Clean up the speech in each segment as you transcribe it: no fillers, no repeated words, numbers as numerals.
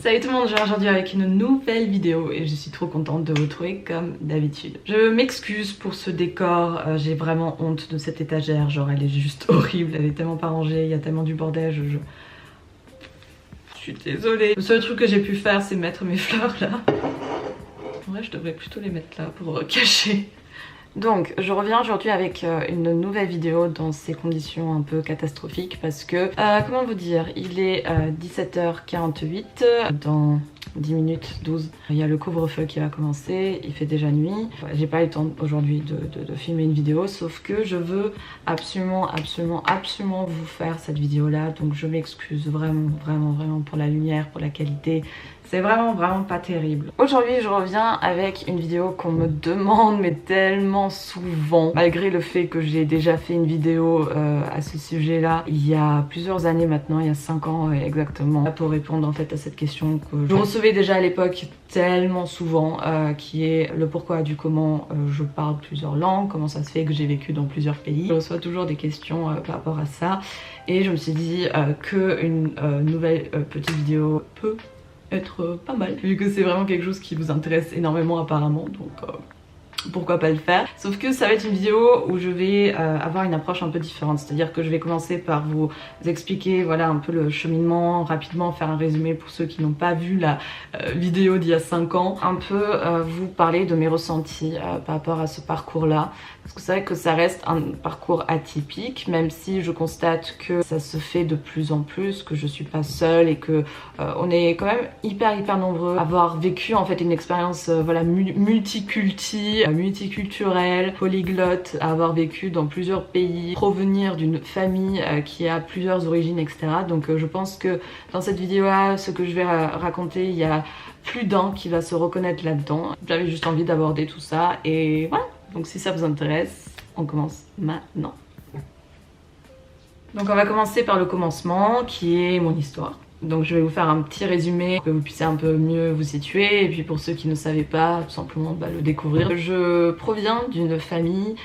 Salut tout le monde, je viens aujourd'hui avec une nouvelle vidéo et je suis trop contente de vous retrouver comme d'habitude. Je m'excuse pour ce décor, j'ai vraiment honte de cette étagère, genre elle est juste horrible, elle est tellement pas rangée, il y a tellement du bordel, je suis désolée. Le seul truc que j'ai pu faire c'est mettre mes fleurs là. En vrai je devrais plutôt les mettre là pour cacher. Donc je reviens aujourd'hui avec une nouvelle vidéo dans ces conditions un peu catastrophiques parce que, comment vous dire, il est 17h48, dans 10 minutes, 12, il y a le couvre-feu qui va commencer, il fait déjà nuit. J'ai pas eu le temps aujourd'hui de filmer une vidéo, sauf que je veux absolument vous faire cette vidéo là, donc je m'excuse vraiment pour la lumière, pour la qualité. C'est vraiment pas terrible. Aujourd'hui je reviens avec une vidéo qu'on me demande mais tellement souvent, malgré le fait que j'ai déjà fait une vidéo à ce sujet là il y a plusieurs années maintenant, il y a 5 ans exactement, pour répondre en fait à cette question que je recevais déjà à l'époque tellement souvent, qui est le pourquoi du comment je parle plusieurs langues, comment ça se fait que j'ai vécu dans plusieurs pays. Je reçois toujours des questions par rapport à ça et je me suis dit que une nouvelle petite vidéo peut être pas mal, vu que c'est vraiment quelque chose qui vous intéresse énormément apparemment, donc pourquoi pas le faire. Sauf que ça va être une vidéo où je vais avoir une approche un peu différente, c'est à dire que je vais commencer par vous expliquer voilà un peu le cheminement, rapidement faire un résumé pour ceux qui n'ont pas vu la vidéo d'il y a 5 ans, un peu vous parler de mes ressentis par rapport à ce parcours là, parce que c'est vrai que ça reste un parcours atypique, même si je constate que ça se fait de plus en plus, que je suis pas seule et que on est quand même hyper nombreux à avoir vécu en fait une expérience voilà multiculturelle, polyglotte, à avoir vécu dans plusieurs pays, provenir d'une famille qui a plusieurs origines, etc. Donc je pense que dans cette vidéo là, ce que je vais raconter, il y a plus d'un qui va se reconnaître là-dedans. J'avais juste envie d'aborder tout ça et voilà. Donc si ça vous intéresse, on commence maintenant. Donc on va commencer par le commencement qui est mon histoire. Donc je vais vous faire un petit résumé pour que vous puissiez un peu mieux vous situer et puis pour ceux qui ne savaient pas, tout simplement le découvrir. Je proviens d'une famille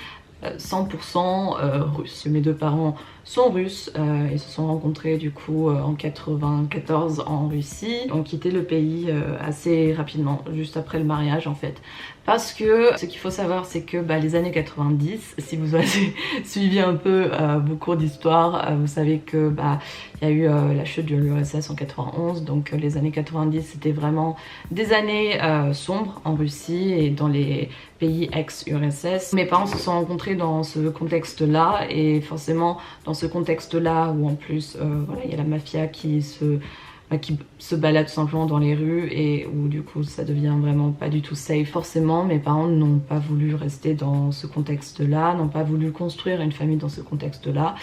100% russe. Mes deux parents sont russes et se sont rencontrés du coup en 94 en Russie, ont quitté le pays assez rapidement, juste après le mariage en fait. Parce que ce qu'il faut savoir c'est que les années 90, si vous avez suivi un peu vos cours d'histoire, vous savez que il y a eu la chute de l'URSS en 91, donc les années 90 c'était vraiment des années sombres en Russie et dans les pays ex-URSS. Mes parents se sont rencontrés dans ce contexte-là et forcément dans ce contexte-là où en plus voilà, il y a la mafia qui se balade tout simplement dans les rues et où du coup ça devient vraiment pas du tout safe. Forcément mes parents n'ont pas voulu rester dans ce contexte-là, n'ont pas voulu construire une famille dans ce contexte-là.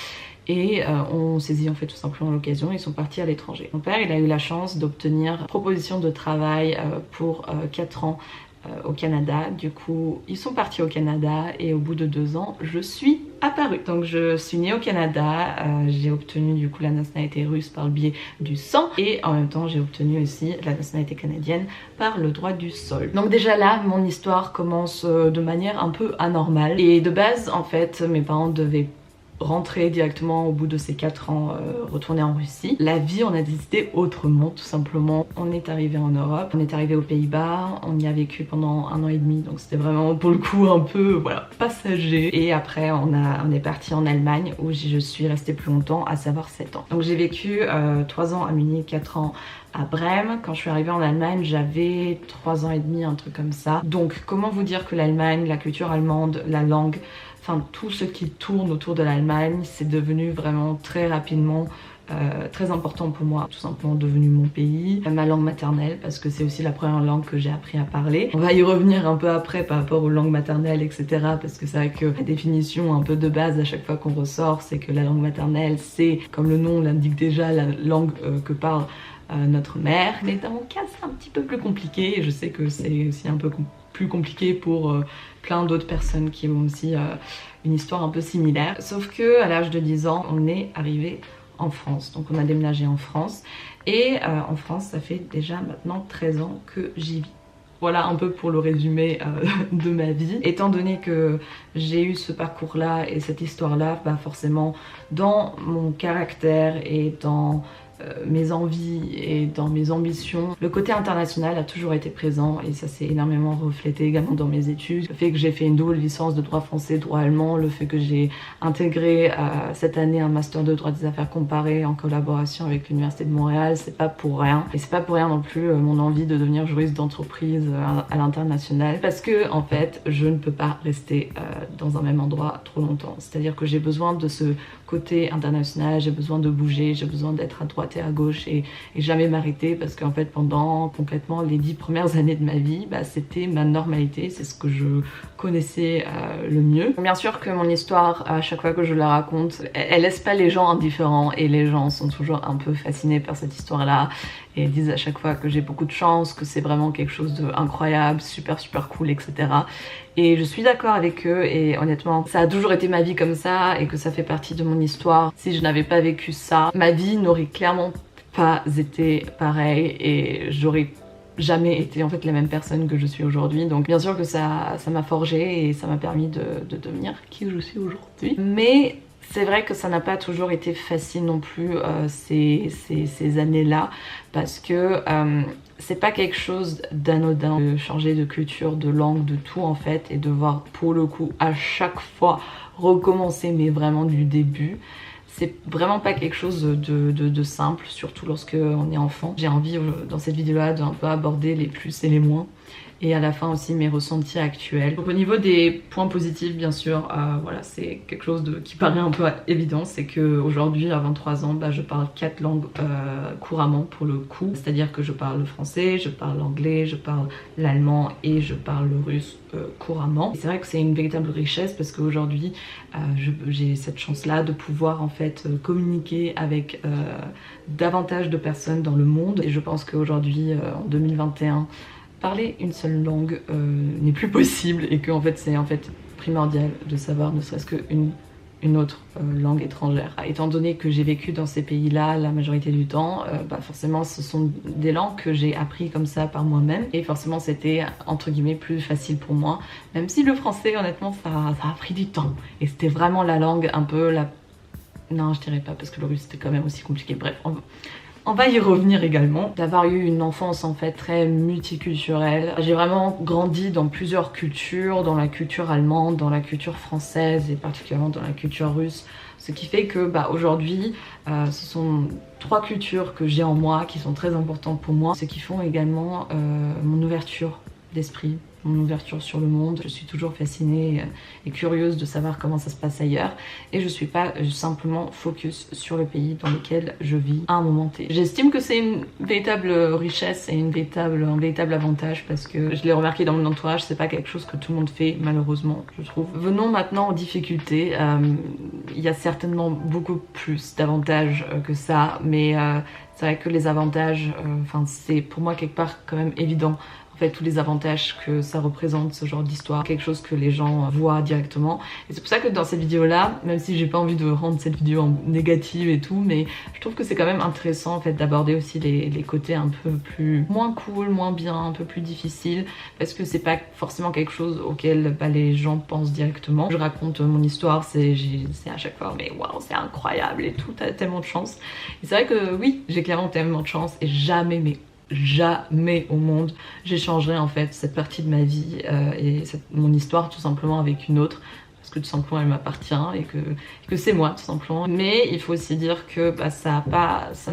Et on saisit en fait tout simplement l'occasion, ils sont partis à l'étranger. Mon père il a eu la chance d'obtenir proposition de travail pour 4 ans au Canada. Du coup ils sont partis au Canada et au bout de 2 ans je suis apparue. Donc je suis née au Canada, j'ai obtenu du coup la nationalité russe par le biais du sang et en même temps j'ai obtenu aussi la nationalité canadienne par le droit du sol. Donc déjà là mon histoire commence de manière un peu anormale et de base en fait mes parents devaient rentrer directement au bout de ces 4 ans, retourner en Russie. La vie, on a décidé autrement, tout simplement. On est arrivé en Europe, on est arrivé aux Pays-Bas, on y a vécu pendant 1 an et demi, donc c'était vraiment pour le coup un peu, voilà, passager. Et après, on est parti en Allemagne où je suis restée plus longtemps, à savoir 7 ans. Donc j'ai vécu 3 ans à Munich, 4 ans à Brême. Quand je suis arrivée en Allemagne, j'avais 3 ans et demi, un truc comme ça. Donc comment vous dire que l'Allemagne, la culture allemande, la langue, enfin tout ce qui tourne autour de l'Allemagne, c'est devenu vraiment très rapidement très important pour moi, tout simplement devenu mon pays, ma langue maternelle parce que c'est aussi la première langue que j'ai appris à parler. On va y revenir un peu après par rapport aux langues maternelles, etc. parce que c'est vrai que la définition un peu de base à chaque fois qu'on ressort, c'est que la langue maternelle c'est, comme le nom l'indique déjà, la langue que parle notre mère. Mais dans mon cas c'est un petit peu plus compliqué et je sais que c'est aussi un peu plus compliqué pour plein d'autres personnes qui ont aussi une histoire un peu similaire. Sauf que à l'âge de 10 ans, on est arrivé en France. Donc on a déménagé en France et en France ça fait déjà maintenant 13 ans que j'y vis. Voilà un peu pour le résumé de ma vie. Étant donné que j'ai eu ce parcours là et cette histoire là, forcément dans mon caractère et dans mes envies et dans mes ambitions, le côté international a toujours été présent et ça s'est énormément reflété également dans mes études. Le fait que j'ai fait une double licence de droit français, droit allemand, le fait que j'ai intégré cette année un master de droit des affaires comparées en collaboration avec l'Université de Montréal, c'est pas pour rien. Et c'est pas pour rien non plus mon envie de devenir juriste d'entreprise à l'international, parce que en fait je ne peux pas rester dans un même endroit trop longtemps. C'est-à-dire que j'ai besoin de ce côté international, j'ai besoin de bouger, j'ai besoin d'être à droite et à gauche et jamais m'arrêter, parce qu'en fait pendant complètement les 10 premières années de ma vie, c'était ma normalité, c'est ce que je connaissais le mieux. Bien sûr que mon histoire, à chaque fois que je la raconte, elle laisse pas les gens indifférents et les gens sont toujours un peu fascinés par cette histoire-là et disent à chaque fois que j'ai beaucoup de chance, que c'est vraiment quelque chose d'incroyable, super cool, etc. Et je suis d'accord avec eux et honnêtement, ça a toujours été ma vie comme ça et que ça fait partie de mon histoire. Si je n'avais pas vécu ça, ma vie n'aurait clairement pas été pareille et j'aurais jamais été en fait la même personne que je suis aujourd'hui. Donc bien sûr que ça m'a forgé et ça m'a permis de devenir qui je suis aujourd'hui. Mais c'est vrai que ça n'a pas toujours été facile non plus ces années-là, parce que c'est pas quelque chose d'anodin de changer de culture, de langue, de tout en fait, et devoir pour le coup à chaque fois recommencer, mais vraiment du début. C'est vraiment pas quelque chose de simple, surtout lorsque on est enfant. J'ai envie dans cette vidéo-là d'un peu aborder les plus et les moins, et à la fin aussi mes ressentis actuels. Donc au niveau des points positifs, bien sûr, voilà, c'est quelque chose qui paraît un peu évident, c'est qu'aujourd'hui à 23 ans, je parle 4 langues couramment pour le coup. C'est-à-dire que je parle le français, je parle l'anglais, je parle l'allemand et je parle le russe couramment. C'est vrai que c'est une véritable richesse, parce qu'aujourd'hui j'ai cette chance-là de pouvoir en fait communiquer avec davantage de personnes dans le monde. Et je pense qu'aujourd'hui, en 2021, parler une seule langue n'est plus possible, et que en fait c'est en fait primordial de savoir ne serait-ce qu'une autre langue étrangère. Étant donné que j'ai vécu dans ces pays-là la majorité du temps, forcément ce sont des langues que j'ai appris comme ça par moi-même, et forcément c'était entre guillemets plus facile pour moi, même si le français honnêtement ça a pris du temps, et c'était vraiment la langue un peu la... Non, je dirais pas, parce que le russe c'était quand même aussi compliqué. Bref, on va y revenir également. D'avoir eu une enfance en fait très multiculturelle. J'ai vraiment grandi dans plusieurs cultures, dans la culture allemande, dans la culture française et particulièrement dans la culture russe. Ce qui fait que aujourd'hui, ce sont 3 cultures que j'ai en moi qui sont très importantes pour moi. Ce qui font également mon ouverture d'esprit, mon ouverture sur le monde. Je suis toujours fascinée et curieuse de savoir comment ça se passe ailleurs, et je suis pas simplement focus sur le pays dans lequel je vis à un moment T. J'estime que c'est une véritable richesse et un véritable avantage, parce que je l'ai remarqué dans mon entourage, c'est pas quelque chose que tout le monde fait malheureusement, je trouve. Venons maintenant aux difficultés. Il y a certainement beaucoup plus d'avantages que ça, mais c'est vrai que les avantages, c'est pour moi quelque part quand même évident. En fait, tous les avantages que ça représente, ce genre d'histoire, quelque chose que les gens voient directement. Et c'est pour ça que dans cette vidéo-là, même si j'ai pas envie de rendre cette vidéo en négative et tout, mais je trouve que c'est quand même intéressant en fait d'aborder aussi les côtés un peu plus moins cool, moins bien, un peu plus difficiles, parce que c'est pas forcément quelque chose auquel les gens pensent directement. Je raconte mon histoire, c'est à chaque fois mais waouh, c'est incroyable et tout, t'as tellement de chance. Et c'est vrai que oui, j'ai clairement tellement de chance, et jamais au monde j'échangerai en fait cette partie de ma vie et mon histoire tout simplement avec une autre, parce que tout simplement elle m'appartient et que c'est moi tout simplement. Mais il faut aussi dire que ça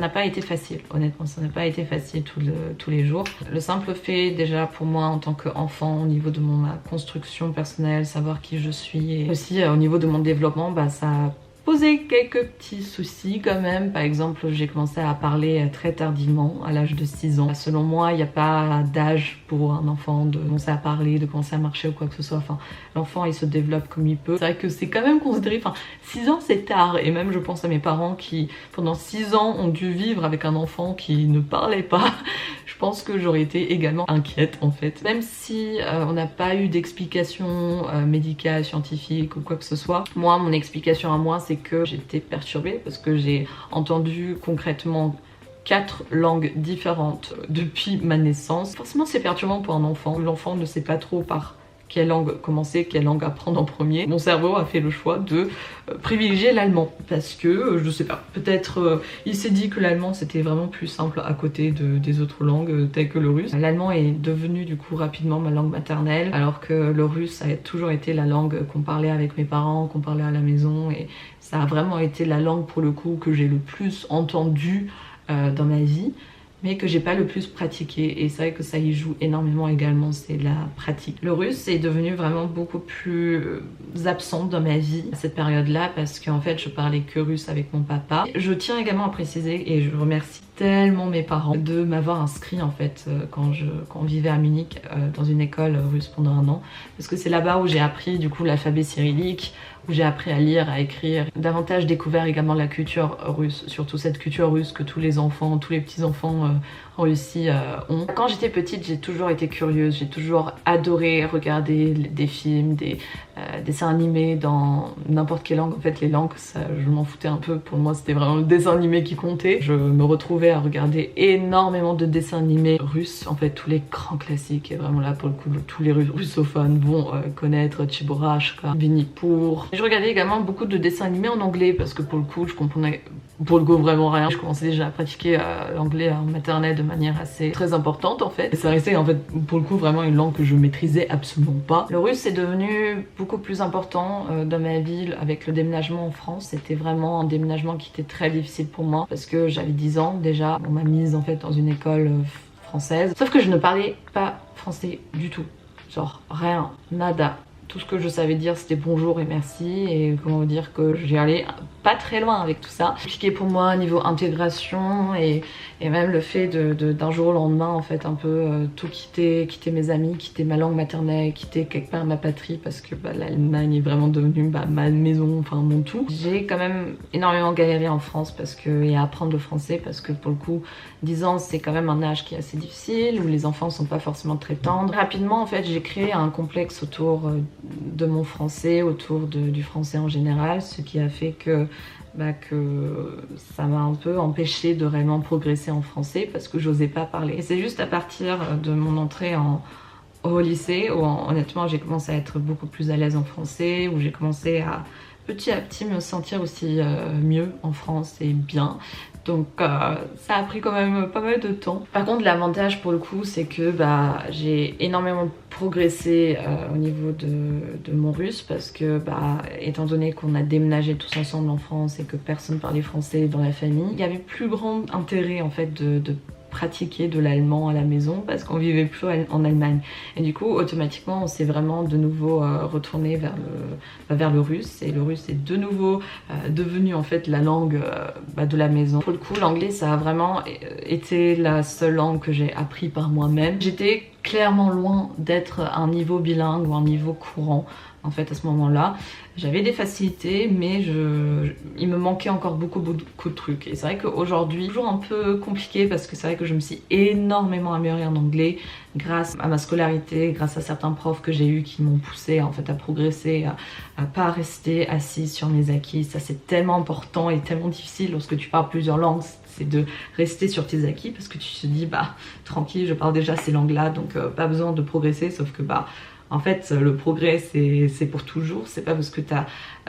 n'a pas été facile, honnêtement ça n'a pas été facile tous les jours. Le simple fait déjà pour moi en tant qu'enfant, au niveau de ma construction personnelle, savoir qui je suis, et aussi au niveau de mon développement, ça a posé quelques petits soucis quand même. Par exemple, j'ai commencé à parler très tardivement, à l'âge de 6 ans. Selon moi, il n'y a pas d'âge pour un enfant de commencer à parler, de commencer à marcher ou quoi que ce soit. L'enfant il se développe comme il peut. C'est vrai que c'est quand même considéré, 6 ans c'est tard, et même je pense à mes parents qui pendant 6 ans ont dû vivre avec un enfant qui ne parlait pas. Je pense que j'aurais été également inquiète en fait. Même si on n'a pas eu d'explication médicale, scientifique ou quoi que ce soit, moi mon explication à moi c'est que j'étais perturbée parce que j'ai entendu concrètement 4 langues différentes depuis ma naissance. Forcément c'est perturbant pour un enfant. L'enfant ne sait pas trop par quelle langue commencer, quelle langue apprendre en premier, mon cerveau a fait le choix de privilégier l'allemand parce que, je sais pas, peut-être il s'est dit que l'allemand c'était vraiment plus simple à côté des autres langues telles que le russe. L'allemand est devenu du coup rapidement ma langue maternelle alors que le russe a toujours été la langue qu'on parlait avec mes parents, qu'on parlait à la maison et ça a vraiment été la langue pour le coup que j'ai le plus entendue dans ma vie, mais que j'ai pas le plus pratiqué et c'est vrai que ça y joue énormément également, c'est la pratique. Le russe est devenu vraiment beaucoup plus absent dans ma vie à cette période-là parce qu'en fait je parlais que russe avec mon papa. Je tiens également à préciser et je remercie tellement mes parents de m'avoir inscrit en fait quand on vivait à Munich dans une école russe pendant 1 an parce que c'est là-bas où j'ai appris du coup l'alphabet cyrillique, où j'ai appris à lire, à écrire, davantage découvert également la culture russe, surtout cette culture russe que tous les enfants, tous les petits-enfants en Russie ont. Quand j'étais petite, j'ai toujours été curieuse, j'ai toujours adoré regarder des films, des dessins animés dans n'importe quelle langue. En fait, les langues, ça, je m'en foutais un peu, pour moi c'était vraiment le dessin animé qui comptait. Je me retrouvais à regarder énormément de dessins animés russes, en fait tous les grands classiques, et vraiment là pour le coup, tous les russophones vont connaître Cheburashka, Winnie Pooh. Je regardais également beaucoup de dessins animés en anglais parce que pour le coup je comprenais pour le coup vraiment rien. Je commençais déjà à pratiquer l'anglais en maternelle de manière assez très importante en fait. Et ça restait en fait pour le coup vraiment une langue que je maîtrisais absolument pas. Le russe est devenu beaucoup plus important dans ma vie avec le déménagement en France. C'était vraiment un déménagement qui était très difficile pour moi parce que j'avais 10 ans déjà. On m'a mise en fait dans une école française. Sauf que je ne parlais pas français du tout. Genre rien, nada. Tout ce que je savais dire c'était bonjour et merci et comment vous dire que j'ai allé pas très loin avec tout ça. Compliqué pour moi niveau intégration et même le fait d'un jour au lendemain en fait un peu tout quitter mes amis, quitter ma langue maternelle, quitter quelque part ma patrie parce que l'Allemagne est vraiment devenue ma maison, enfin mon tout. J'ai quand même énormément galéré en France parce que, et à apprendre le français parce que pour le coup 10 ans c'est quand même un âge qui est assez difficile où les enfants sont pas forcément très tendres. Rapidement en fait j'ai créé un complexe autour de mon français, autour du français en général, ce qui a fait que ça m'a un peu empêché de réellement progresser en français parce que j'osais pas parler. Et c'est juste à partir de mon entrée au lycée où honnêtement j'ai commencé à être beaucoup plus à l'aise en français, où j'ai commencé à petit me sentir aussi mieux en France et bien. Donc ça a pris quand même pas mal de temps. Par contre l'avantage pour le coup c'est que j'ai énormément progressé au niveau de mon russe parce que étant donné qu'on a déménagé tous ensemble en France et que personne parlait français dans la famille, il y avait plus grand intérêt en fait de pratiquer de l'allemand à la maison parce qu'on vivait plus en Allemagne et du coup automatiquement on s'est vraiment de nouveau retourné vers le russe et le russe est de nouveau devenu en fait la langue de la maison. Pour le coup l'anglais ça a vraiment été la seule langue que j'ai appris par moi-même. J'étais clairement loin d'être à un niveau bilingue ou un niveau courant en fait à ce moment-là. J'avais des facilités mais il me manquait encore beaucoup de trucs et c'est vrai qu'aujourd'hui toujours un peu compliqué parce que c'est vrai que je me suis énormément améliorée en anglais grâce à ma scolarité, grâce à certains profs que j'ai eu qui m'ont poussé en fait à progresser, à pas rester assise sur mes acquis. Ça c'est tellement important et tellement difficile lorsque tu parles plusieurs langues, c'est de rester sur tes acquis parce que tu te dis tranquille je parle déjà ces langues là donc pas besoin de progresser, sauf que en fait le progrès c'est pour toujours, c'est pas parce que tu as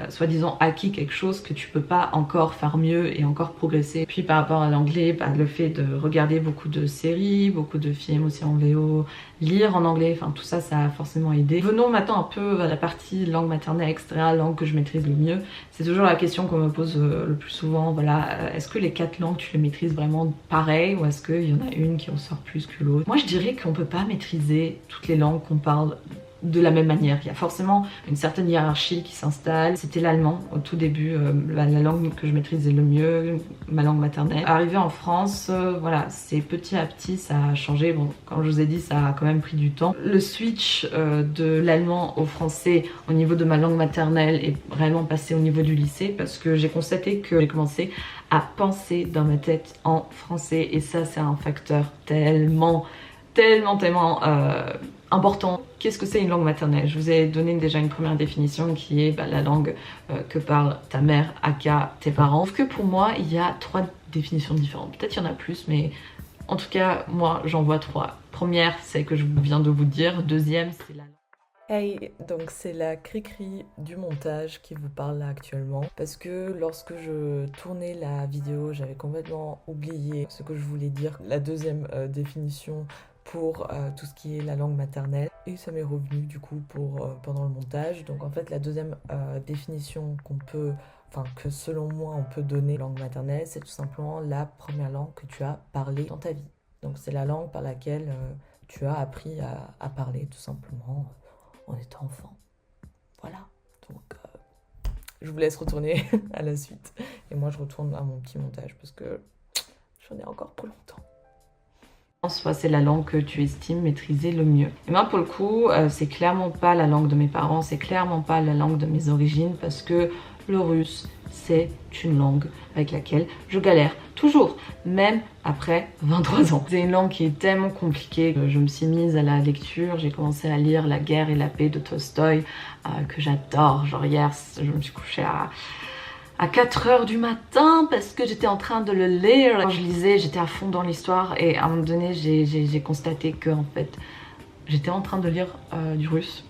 soi-disant acquis quelque chose que tu peux pas encore faire mieux et encore progresser. Puis par rapport à l'anglais, le fait de regarder beaucoup de séries, beaucoup de films aussi en VO, lire en anglais, enfin tout ça, ça a forcément aidé. Venons maintenant un peu à la partie langue maternelle, etc., langue que je maîtrise le mieux. C'est toujours la question qu'on me pose le plus souvent, voilà, est-ce que les 4 langues tu les maîtrises vraiment pareil ou est-ce qu'il y en a une qui ressort plus que l'autre? Moi je dirais qu'on peut pas maîtriser toutes les langues qu'on parle de la même manière. Il y a forcément une certaine hiérarchie qui s'installe. C'était l'allemand au tout début, la langue que je maîtrisais le mieux, ma langue maternelle. Arrivé en France, voilà, c'est petit à petit ça a changé. Bon, comme je vous ai dit, ça a quand même pris du temps. Le switch de l'allemand au français au niveau de ma langue maternelle est réellement passé au niveau du lycée parce que j'ai constaté que j'ai commencé à penser dans ma tête en français et ça c'est un facteur tellement important. Qu'est-ce que c'est une langue maternelle? Je vous ai donné déjà une première définition qui est la langue que parle ta mère, aka tes parents. Sauf que pour moi, il y a 3 définitions différentes. Peut-être il y en a plus, mais en tout cas, moi, j'en vois 3. Première, c'est que je viens de vous dire. Deuxième, c'est la Hey, donc c'est la cri-cri du montage qui vous parle là actuellement parce que lorsque je tournais la vidéo, j'avais complètement oublié ce que je voulais dire, la deuxième définition pour tout ce qui est la langue maternelle et ça m'est revenu du coup pour pendant le montage. Donc en fait la deuxième définition que selon moi on peut donner langue maternelle, c'est tout simplement la première langue que tu as parlé dans ta vie. Donc c'est la langue par laquelle tu as appris à parler tout simplement en étant enfant. Voilà. Donc, je vous laisse retourner à la suite. Et moi, je retourne à mon petit montage parce que j'en ai encore pour longtemps. Soit c'est la langue que tu estimes maîtriser le mieux. Et moi pour le coup, c'est clairement pas la langue de mes parents, c'est clairement pas la langue de mes origines parce que le russe, c'est une langue avec laquelle je galère toujours, même après 23 ans. C'est une langue qui est tellement compliquée que je me suis mise à la lecture, j'ai commencé à lire La guerre et la paix de Tolstoï, que j'adore. Genre hier, je me suis couchée à 4 heures du matin parce que j'étais en train de le lire. Quand je lisais, j'étais à fond dans l'histoire et à un moment donné, j'ai constaté que en fait, j'étais en train de lire du russe.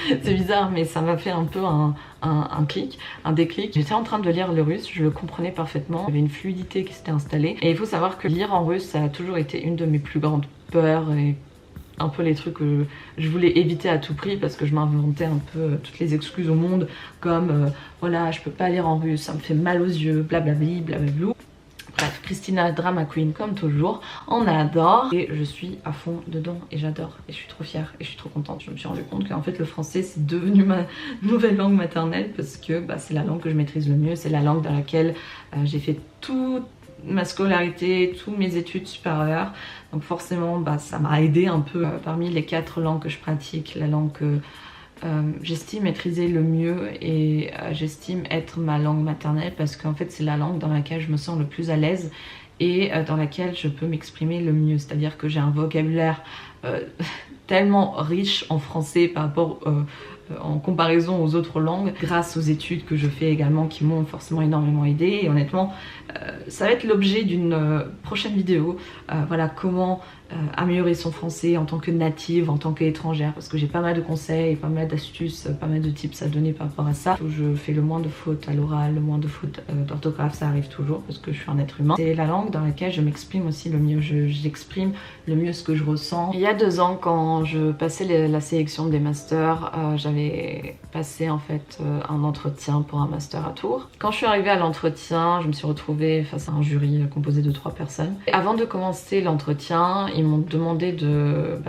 C'est bizarre, mais ça m'a fait un peu un clic, un déclic. J'étais en train de lire le russe, je le comprenais parfaitement. Il y avait une fluidité qui s'était installée. Et il faut savoir que lire en russe, ça a toujours été une de mes plus grandes peurs et un peu les trucs que je voulais éviter à tout prix parce que je m'inventais un peu toutes les excuses au monde comme voilà, je peux pas lire en russe, ça me fait mal aux yeux, blablabli, blablablou. Bref, Christina, drama queen comme toujours, on adore et je suis à fond dedans et j'adore et je suis trop fière et je suis trop contente. Je me suis rendu compte qu'en fait le français c'est devenu ma nouvelle langue maternelle parce que c'est la langue que je maîtrise le mieux, c'est la langue dans laquelle j'ai fait toute ma scolarité, toutes mes études supérieures. Donc forcément ça m'a aidé un peu. Parmi les 4 langues que je pratique, la langue que j'estime maîtriser le mieux et j'estime être ma langue maternelle parce qu'en fait c'est la langue dans laquelle je me sens le plus à l'aise et dans laquelle je peux m'exprimer le mieux. C'est-à-dire que j'ai un vocabulaire tellement riche en français par rapport en comparaison aux autres langues, grâce aux études que je fais également qui m'ont forcément énormément aidé. Et honnêtement, ça va être l'objet d'une prochaine vidéo. Voilà, comment améliorer son français en tant que native, en tant qu'étrangère, parce que j'ai pas mal de conseils, pas mal d'astuces, pas mal de tips à donner par rapport à ça. Je fais le moins de fautes à l'oral, le moins de fautes d'orthographe, ça arrive toujours parce que je suis un être humain. C'est la langue dans laquelle je m'exprime aussi le mieux, j'exprime le mieux ce que je ressens. Il y a 2 ans, quand je passais la sélection des masters, j'avais passé en fait un entretien pour un master à Tours. Quand je suis arrivée à l'entretien, je me suis retrouvée face à un jury composé de 3 personnes. Et avant de commencer l'entretien, ils m'ont demandé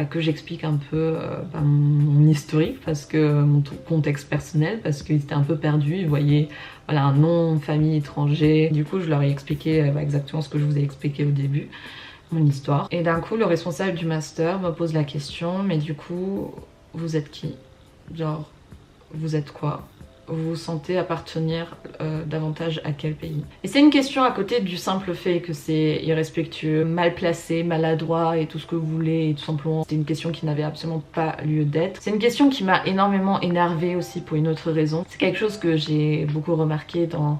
que j'explique un peu mon historique, parce que mon contexte personnel, parce qu'ils étaient un peu perdus, ils voyaient voilà, un nom, famille étranger. Du coup, je leur ai expliqué exactement ce que je vous ai expliqué au début, mon histoire. Et d'un coup, le responsable du master me pose la question, mais du coup, vous êtes qui? Genre, vous êtes quoi? Vous vous sentez appartenir davantage à quel pays? Et c'est une question à côté du simple fait que c'est irrespectueux, mal placé, maladroit et tout ce que vous voulez, et tout simplement c'est une question qui n'avait absolument pas lieu d'être. C'est une question qui m'a énormément énervée aussi pour une autre raison. C'est quelque chose que j'ai beaucoup remarqué dans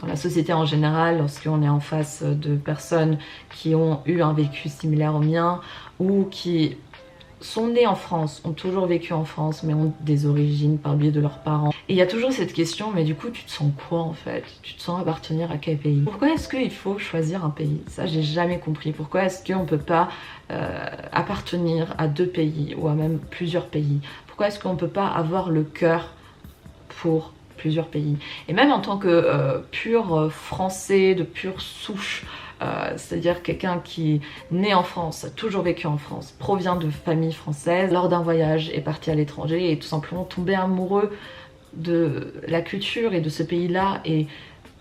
la société en général, lorsqu'on est en face de personnes qui ont eu un vécu similaire au mien ou qui sont nés en France, ont toujours vécu en France, mais ont des origines par le biais de leurs parents. Et il y a toujours cette question, mais du coup, tu te sens quoi en fait? Tu te sens appartenir à quel pays? Pourquoi est-ce qu'il faut choisir un pays? Ça, j'ai jamais compris. Pourquoi est-ce qu'on peut pas appartenir à 2 pays ou à même plusieurs pays? Pourquoi est-ce qu'on peut pas avoir le cœur pour plusieurs pays? Et même en tant que pur français, de pure souche, c'est-à-dire quelqu'un qui est né en France, a toujours vécu en France, provient de famille française, lors d'un voyage est parti à l'étranger et tout simplement tombé amoureux de la culture et de ce pays-là et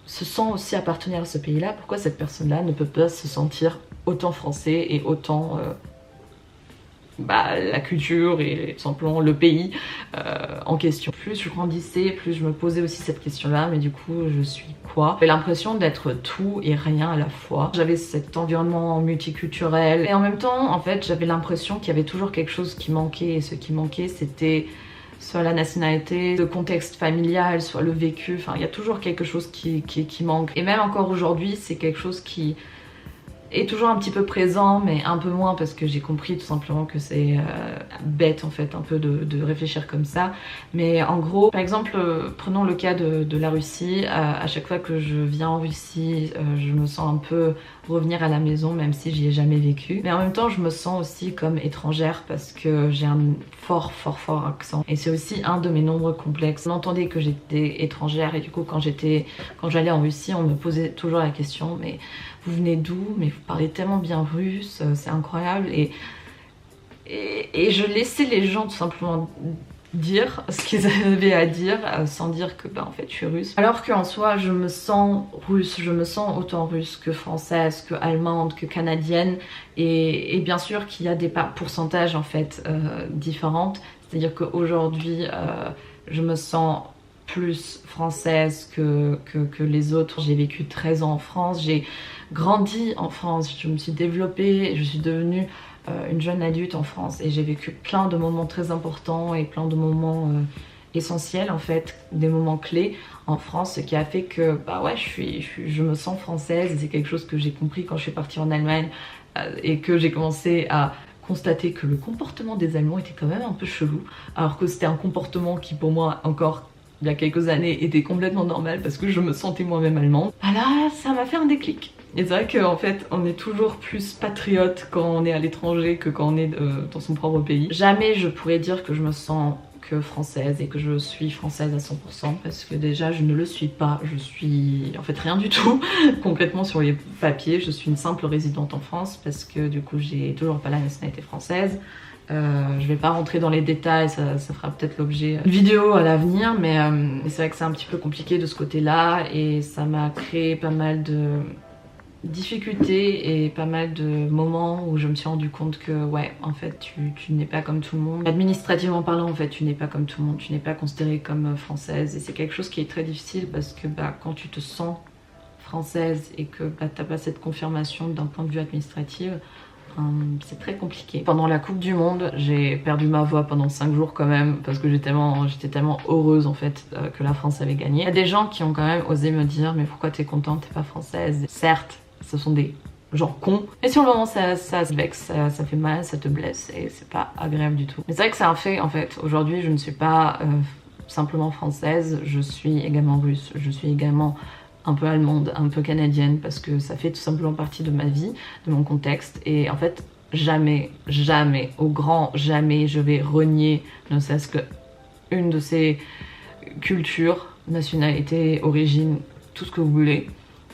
se sent aussi appartenir à ce pays-là, pourquoi cette personne-là ne peut pas se sentir autant français et autant la culture et tout simplement le pays en question? Plus je grandissais, plus je me posais aussi cette question-là, mais du coup, je suis quoi? J'avais l'impression d'être tout et rien à la fois. J'avais cet environnement multiculturel et en même temps, en fait, j'avais l'impression qu'il y avait toujours quelque chose qui manquait et ce qui manquait, c'était soit la nationalité, le contexte familial, soit le vécu. Enfin, il y a toujours quelque chose qui manque. Et même encore aujourd'hui, c'est quelque chose qui est toujours un petit peu présent, mais un peu moins parce que j'ai compris tout simplement que c'est bête en fait un peu de réfléchir comme ça. Mais en gros, par exemple, prenons le cas de la Russie. À chaque fois que je viens en Russie, je me sens un peu revenir à la maison, même si j'y ai jamais vécu. Mais en même temps, je me sens aussi comme étrangère parce que j'ai un fort accent. Et c'est aussi un de mes nombreux complexes. On entendait que j'étais étrangère et du coup, quand j'allais en Russie, on me posait toujours la question, mais vous venez d'où? Mais vous parlez tellement bien russe, c'est incroyable. Et je laissais les gens tout simplement dire ce qu'ils avaient à dire sans dire que en fait je suis russe. Alors qu'en soi je me sens russe, je me sens autant russe que française, que allemande, que canadienne et bien sûr qu'il y a des pourcentages en fait différentes. C'est-à-dire qu'aujourd'hui je me sens plus française que les autres. J'ai vécu 13 ans en France, j'ai grandi en France, je me suis développée, je suis devenue une jeune adulte en France et j'ai vécu plein de moments très importants et plein de moments essentiels en fait, des moments clés en France, ce qui a fait que ouais, je me sens française et c'est quelque chose que j'ai compris quand je suis partie en Allemagne et que j'ai commencé à constater que le comportement des Allemands était quand même un peu chelou, alors que c'était un comportement qui pour moi encore il y a quelques années était complètement normal parce que je me sentais moi-même allemande. Là, ça m'a fait un déclic. Et c'est vrai qu'en fait, on est toujours plus patriote quand on est à l'étranger que quand on est dans son propre pays. Jamais je pourrais dire que je me sens que française et que je suis française à 100% parce que déjà je ne le suis pas, je suis en fait rien du tout concrètement sur les papiers. Je suis une simple résidente en France parce que du coup j'ai toujours pas la nationalité française. Je vais pas rentrer dans les détails, ça fera peut-être l'objet d'une vidéo à l'avenir, mais c'est vrai que c'est un petit peu compliqué de ce côté-là et ça m'a créé pas mal de difficultés et pas mal de moments où je me suis rendu compte que ouais, en fait tu n'es pas comme tout le monde. Administrativement parlant, en fait tu n'es pas comme tout le monde, tu n'es pas considérée comme française et c'est quelque chose qui est très difficile parce que quand tu te sens française et que t'as pas cette confirmation d'un point de vue administratif, c'est très compliqué. Pendant la Coupe du Monde, j'ai perdu ma voix pendant 5 jours quand même parce que j'étais tellement heureuse en fait que la France avait gagné. Il y a des gens qui ont quand même osé me dire mais pourquoi t'es contente, t'es pas française? Certes, ce sont des gens cons, mais sur le moment ça se vexe, ça fait mal, ça te blesse et c'est pas agréable du tout. Mais c'est vrai que c'est un fait en fait. Aujourd'hui je ne suis pas simplement française, je suis également russe, je suis également un peu allemande, un peu canadienne parce que ça fait tout simplement partie de ma vie, de mon contexte et en fait jamais, au grand jamais je vais renier ne serait-ce que une de ces cultures, nationalités, origines, tout ce que vous voulez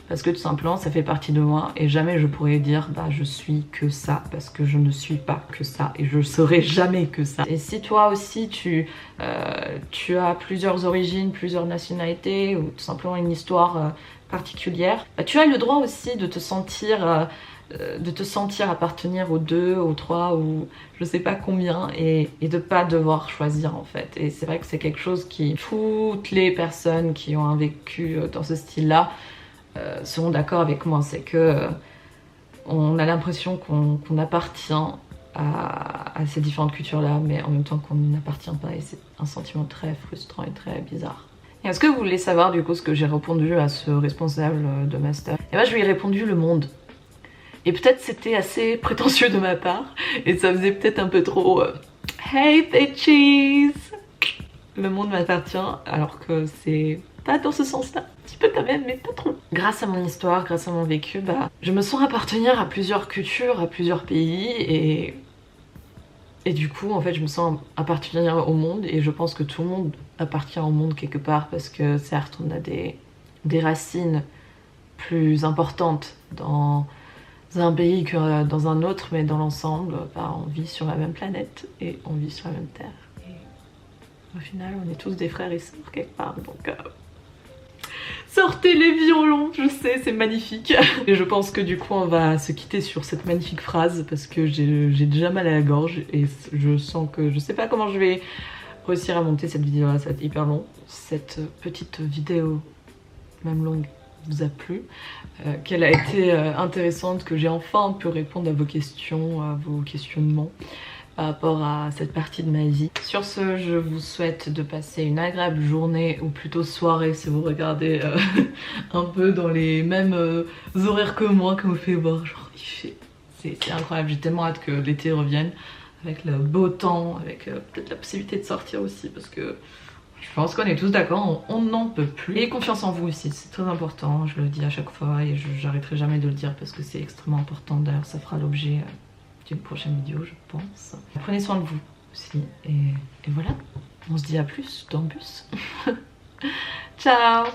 parce que tout simplement ça fait partie de moi et jamais je pourrais dire je suis que ça parce que je ne suis pas que ça et je serai jamais que ça. Et si toi aussi tu as plusieurs origines, plusieurs nationalités ou tout simplement une histoire particulière, tu as le droit aussi de te sentir appartenir aux 2, aux 3 ou je sais pas combien et de pas devoir choisir en fait. Et c'est vrai que c'est quelque chose qui toutes les personnes qui ont un vécu dans ce style-là seront d'accord avec moi, c'est que on a l'impression qu'on appartient à ces différentes cultures-là, mais en même temps qu'on n'appartient pas et c'est un sentiment très frustrant et très bizarre. Et est-ce que vous voulez savoir du coup ce que j'ai répondu à ce responsable de master? Et moi je lui ai répondu le monde. Et peut-être c'était assez prétentieux de ma part et ça faisait peut-être un peu trop hey bitches, le monde m'appartient alors que c'est pas dans ce sens-là. Un petit peu quand même, mais pas trop. Grâce à mon histoire, grâce à mon vécu, je me sens appartenir à plusieurs cultures, à plusieurs pays et du coup, en fait, je me sens appartenir au monde et je pense que tout le monde appartient au monde quelque part parce que certes, on a des racines plus importantes dans un pays que dans un autre, mais dans l'ensemble, on vit sur la même planète et on vit sur la même terre. Et au final, on est tous des frères et sœurs quelque part, donc sortez les violons, je sais, c'est magnifique. Et je pense que du coup on va se quitter sur cette magnifique phrase parce que j'ai déjà mal à la gorge et je sens que je sais pas comment je vais réussir à monter cette vidéo là, ça va être hyper long. Cette petite vidéo, même longue, vous a plu, qu'elle a été intéressante, que j'ai enfin pu répondre à vos questions, à vos questionnements. par rapport à cette partie de ma vie. Sur ce, je vous souhaite de passer une agréable journée, ou plutôt soirée si vous regardez un peu dans les mêmes horaires que moi, comme vous pouvez voir. Genre, c'est incroyable, j'ai tellement hâte que l'été revienne, avec le beau temps, avec peut-être la possibilité de sortir aussi, parce que je pense qu'on est tous d'accord, on n'en peut plus. Et confiance en vous aussi, c'est très important, je le dis à chaque fois et j'arrêterai jamais de le dire parce que c'est extrêmement important. D'ailleurs, ça fera l'objet d'une prochaine vidéo, je pense. Prenez soin de vous aussi, et voilà, on se dit à plus dans le bus. Ciao.